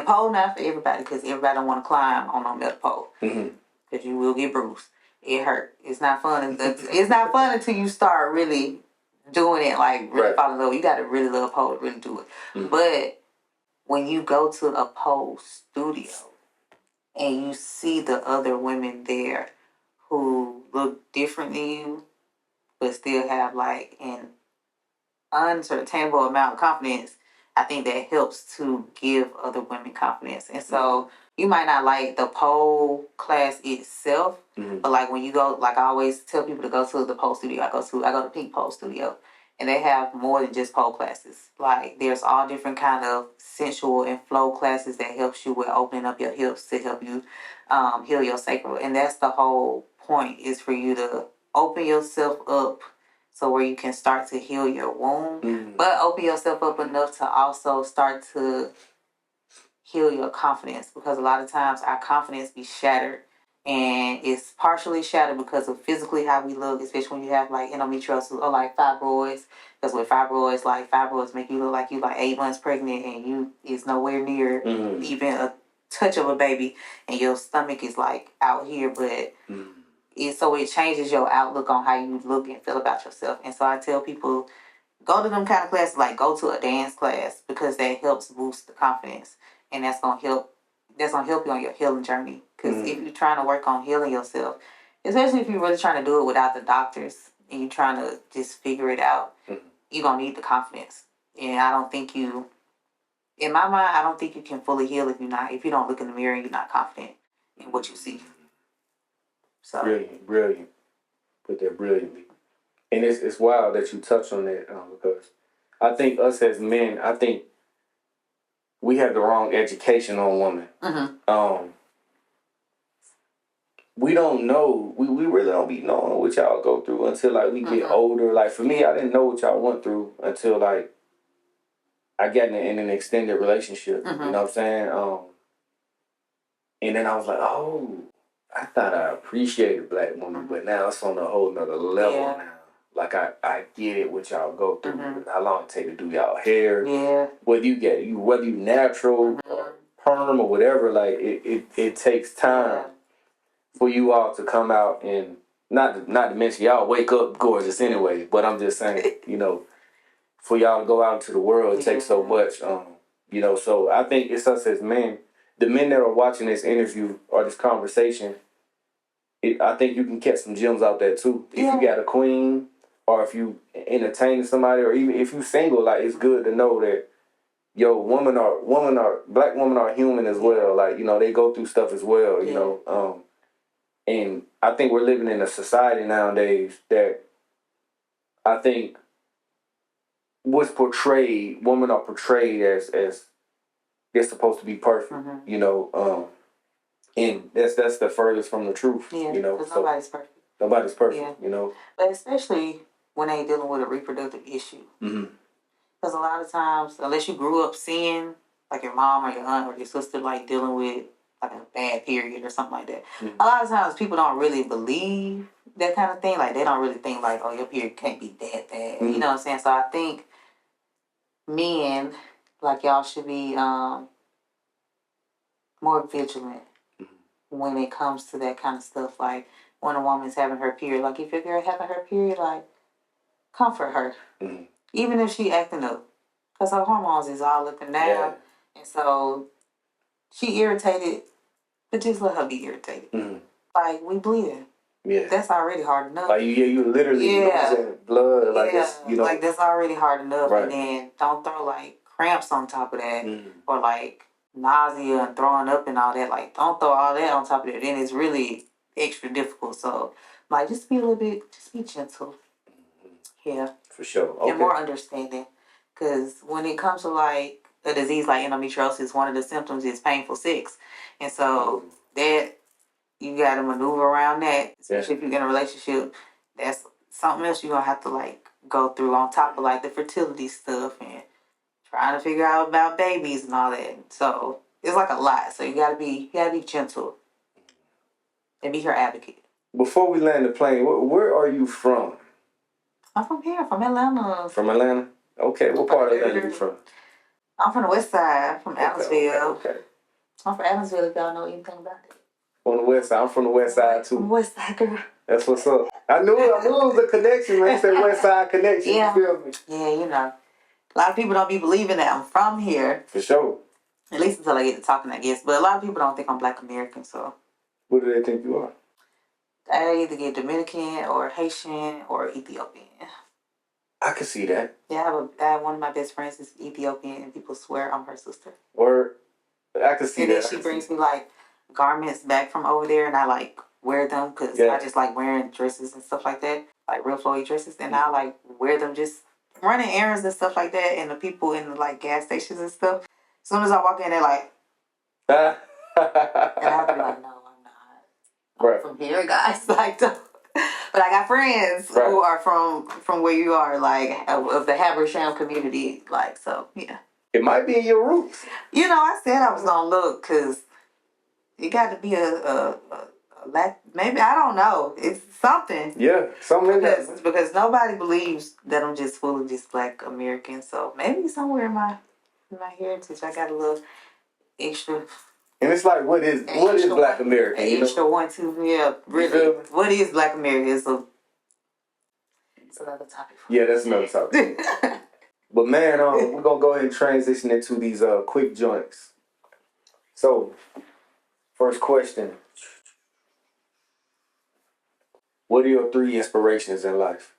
pole not for everybody, because everybody don't want to climb on no metal pole, because you will get bruised. It hurt. It's not fun. It's not fun until you start really doing it, like really fall in love. You got to really love pole to really do it. But when you go to a pole studio and you see the other women there who look different than you, but still have like an uncertainable amount of confidence, I think that helps to give other women confidence. And so you might not like the pole class itself, but like when you go, like I always tell people to go to the pole studio. I go to Pink Pole Studio, and they have more than just pole classes. Like there's all different kind of sensual and flow classes that helps you with opening up your hips to help you heal your sacral. And that's the whole point, is for you to open yourself up, so where you can start to heal your womb, but open yourself up enough to also start to heal your confidence, because a lot of times our confidence be shattered, and it's partially shattered because of physically how we look, especially when you have like endometriosis or like fibroids. Because with fibroids make you look like you like 8 months pregnant, and you is nowhere near even a touch of a baby, and your stomach is like out here, but it changes your outlook on how you look and feel about yourself. And so I tell people, go to them kind of classes, like go to a dance class, because that helps boost the confidence, and that's gonna help you on your healing journey. Because if you're trying to work on healing yourself, especially if you're really trying to do it without the doctors and you're trying to just figure it out, you're gonna need the confidence. And I don't think you, in my mind, I don't think you can fully heal if you don't look in the mirror and you're not confident in what you see. So brilliant. Put that brilliantly. And it's wild that you touch on that because I think us as men, I think we have the wrong education on women. We don't know. We really don't be knowing what y'all go through until like we get older. Like for me, I didn't know what y'all went through until like I got in an extended relationship. You know what I'm saying? And then I was like, oh, I thought I appreciated black women, but now it's on a whole nother level now. Like I get it what y'all go through. How long it take to do y'all hair? Yeah. Whether you natural or perm or whatever, like it takes time for you all to come out, and not to mention y'all wake up gorgeous anyway. But I'm just saying, for y'all to go out into the world, it takes so much. So I think it's us as men, the men that are watching this interview or this conversation. I think you can catch some gems out there too. If you got a queen, or if you entertain somebody, or even if you single, like it's good to know that black women are human as well. Like they go through stuff as well. You know, and I think we're living in a society nowadays that I think women are portrayed as they're supposed to be perfect. And that's the furthest from the truth. Yeah, because nobody's perfect. Nobody's perfect. Yeah. But especially when they dealing with a reproductive issue. Because a lot of times, unless you grew up seeing like your mom or your aunt or your sister like dealing with like a bad period or something like that, a lot of times people don't really believe that kind of thing. Like they don't really think like, oh, your period can't be that bad. You know what I'm saying? So I think men, like y'all should be more vigilant when it comes to that kind of stuff. Like when a woman's having her period, like if your girl having her period, like comfort her, even if she acting up, because her hormones is all up and down, and so she irritated, but just let her be irritated. Like we bleeding. Yeah, that's already hard enough. Like you literally losing blood. Like like that's already hard enough, right. And then don't throw like cramps on top of that, or like nausea and throwing up and all that. Like don't throw all that on top of it. Then it's really extra difficult. So like just be gentle. Yeah, for sure. Okay. And more understanding, because when it comes to like a disease like endometriosis, one of the symptoms is painful sex, and so that. You got to maneuver around that, especially if you're in a relationship. That's something else you're going to have to, like, go through on top of, like, the fertility stuff and trying to figure out about babies and all that. So it's, like, a lot. So you got to be gentle and be her advocate. Before we land the plane, where are you from? I'm from here, from Atlanta. From Atlanta? Okay. What part of Atlanta are you from? I'm from the west side. I'm from Adamsville. Okay. I'm from Adamsville, if y'all know anything about it. On the west side. I'm from the west side too. I'm west side girl. That's what's up. I knew it was a connection when you said west side connection. Yeah. You feel me? Yeah, a lot of people don't be believing that I'm from here. For sure. At least until I get to talking, I guess. But a lot of people don't think I'm Black American, so. What do they think you are? I either get Dominican or Haitian or Ethiopian. I can see that. Yeah, I have one of my best friends is Ethiopian, and people swear I'm her sister. Or I can see that. And then she brings me like garments back from over there, and I like wear them because I just like wearing dresses and stuff like that, like real flowy dresses, and I like wear them just running errands and stuff like that. And the people in the like gas stations and stuff, as soon as I walk in, they're like, and I'll be like, no, I'm not. I'm from here, guys. Like, but I got friends who are from where you are, like of the Habersham community, like, so yeah. It might be in your roots. I said I was gonna look because. It got to be a maybe, I don't know. It's something. Yeah, something because nobody believes that I'm just fully just Black American. So maybe somewhere in my heritage I got a little extra And it's like, what is Black America? You Extra know? 1, 2, yeah, really. What is Black America? It's another topic. Yeah, that's another topic. But man, we're gonna go ahead and transition into these quick joints. So, first question: what are your 3 inspirations in life?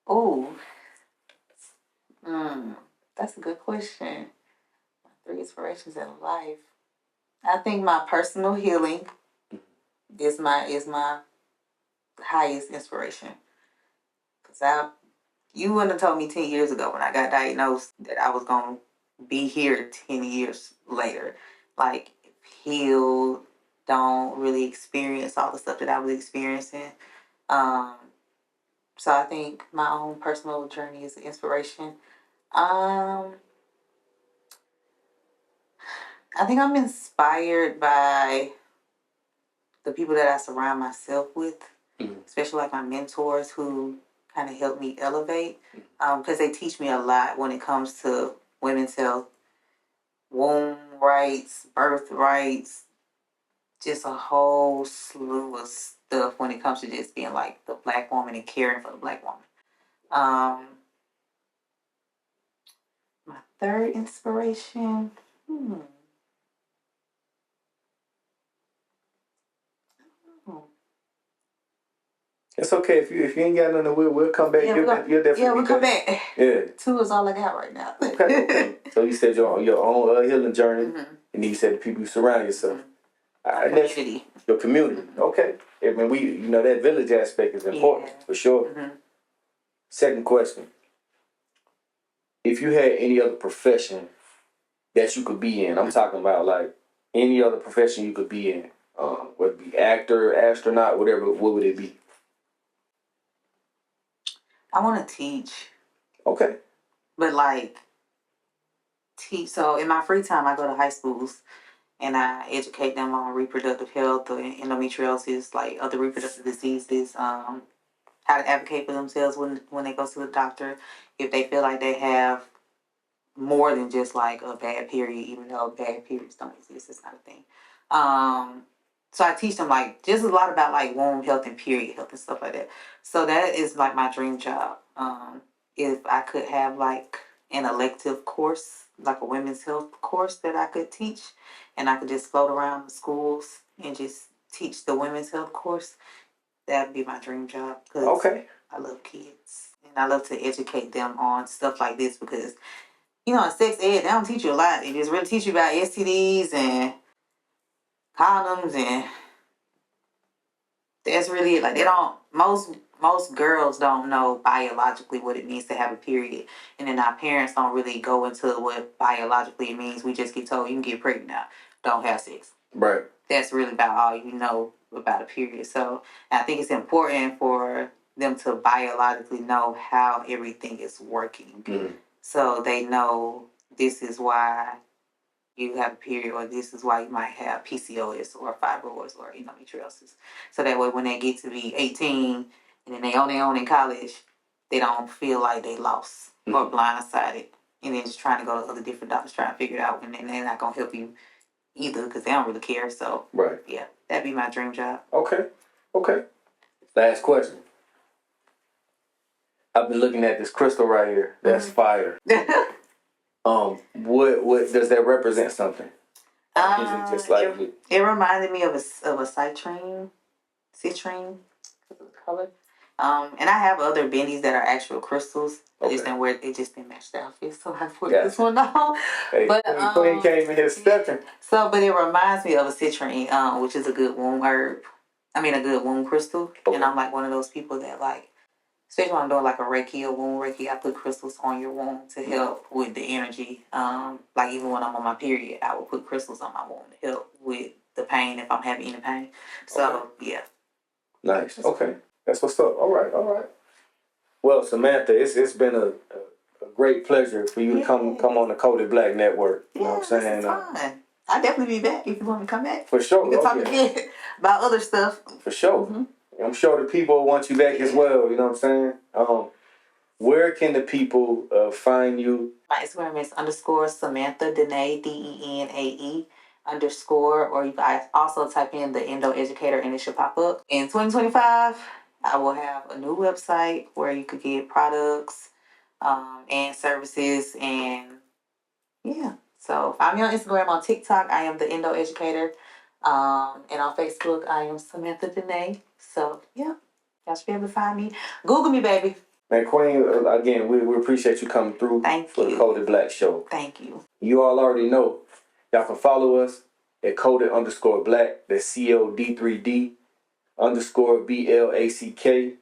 Oh, that's a good question. My 3 inspirations in life. I think my personal healing is my highest inspiration. Cause you wouldn't have told me 10 years ago when I got diagnosed that I was gonna be here 10 years later, like healed, don't really experience all the stuff that I was experiencing. So I think my own personal journey is an inspiration. I think I'm inspired by the people that I surround myself with, especially like my mentors who kind of help me elevate, because they teach me a lot when it comes to women's health, womb rights, birth rights, just a whole slew of stuff when it comes to just being like the Black woman and caring for the Black woman. My 3rd inspiration, It's okay if you ain't got nothing. We'll come back. You'll definitely. Yeah, we'll come back. Yeah. 2 is all I got right now. Okay. So you said your own healing journey, and you said the people you surround yourself. Community. Your community. Okay. I mean, that village aspect is important for sure. Second question: if you had any other profession that you could be in, I'm talking about like any other profession you could be in, whether it be actor, astronaut, whatever, what would it be? I want to teach. Okay. But like teach. So in my free time, I go to high schools and I educate them on reproductive health or endometriosis, like other reproductive diseases. How to advocate for themselves when they go to the doctor, if they feel like they have more than just like a bad period, even though bad periods don't exist, it's not a thing. So I teach them like just a lot about like womb health and period health and stuff like that. So that is like my dream job. If I could have like an elective course, like a women's health course that I could teach, and I could just float around the schools and just teach the women's health course, that'd be my dream job. Cause I love kids and I love to educate them on stuff like this because in sex ed, they don't teach you a lot. They just really teach you about STDs and condoms, and that's really it. Like they don't. Most girls don't know biologically what it means to have a period, and then our parents don't really go into what biologically it means. We just get told you can get pregnant now, don't have sex. Right. That's really about all you know about a period. So I think it's important for them to biologically know how everything is working. So they know this is why you have a period, or this is why you might have PCOS or fibroids or endometriosis. So that way when they get to be 18 and then they on their own in college, they don't feel like they lost or blindsided. And then just trying to go to other different doctors trying to figure it out, and then they're not going to help you either because they don't really care. So, yeah, that'd be my dream job. Okay. Last question. I've been looking at this crystal right here. That's fire. What does that represent something? Is it just like it reminded me of a citrine color. And I have other bendies that are actual crystals. It just didn't match the outfit, so I put this one on. Hey, but Queen came in here stepping. So, but it reminds me of a citrine, which is a good womb herb. I mean, a good womb crystal. And I'm like one of those people that like, especially when I'm doing like a Reiki or womb Reiki, I put crystals on your womb to help with the energy. Like even when I'm on my period, I will put crystals on my womb to help with the pain if I'm having any pain. So yeah. Nice. Okay. That's what's up. All right. Well, Samantha, it's been a great pleasure for you to come on the Coded Black Network. You know what I'm saying? Fun. I'll definitely be back if you want me to come back. For sure. We can talk again about other stuff. For sure. I'm sure the people want you back as well. You know what I'm saying? Where can the people find you? My Instagram is _Samantha Denae, DENAE. underscore, or you guys also type in the Endo Educator and it should pop up. In 2025, I will have a new website where you could get products and services, and yeah. So find me on Instagram, on TikTok, I am the Endo Educator. And on Facebook, I am Samantha Danae. So yeah, y'all should be able to find me. Google me, baby. Man, Queen, again, we appreciate you coming through for the Coded Black Show. Thank you. You all already know. Y'all can follow us at Coded_Black. That's COD3D_BLACK.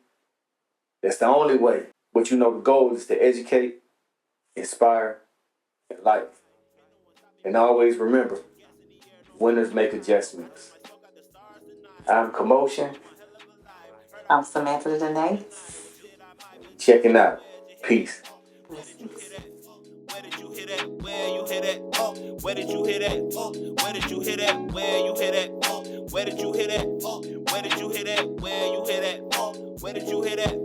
That's the only way. But you know the goal is to educate, inspire, and enlighten. And always remember, winners make adjustments. I'm Commotion. I'm Samantha Danae. Checking out. Peace. Where did you hear that? Where you hear that? Where did you hear that? Where did you hear that? Where you hear that? Where did you hear that? Where did you hear that? Where you hear that? Where did you hear that?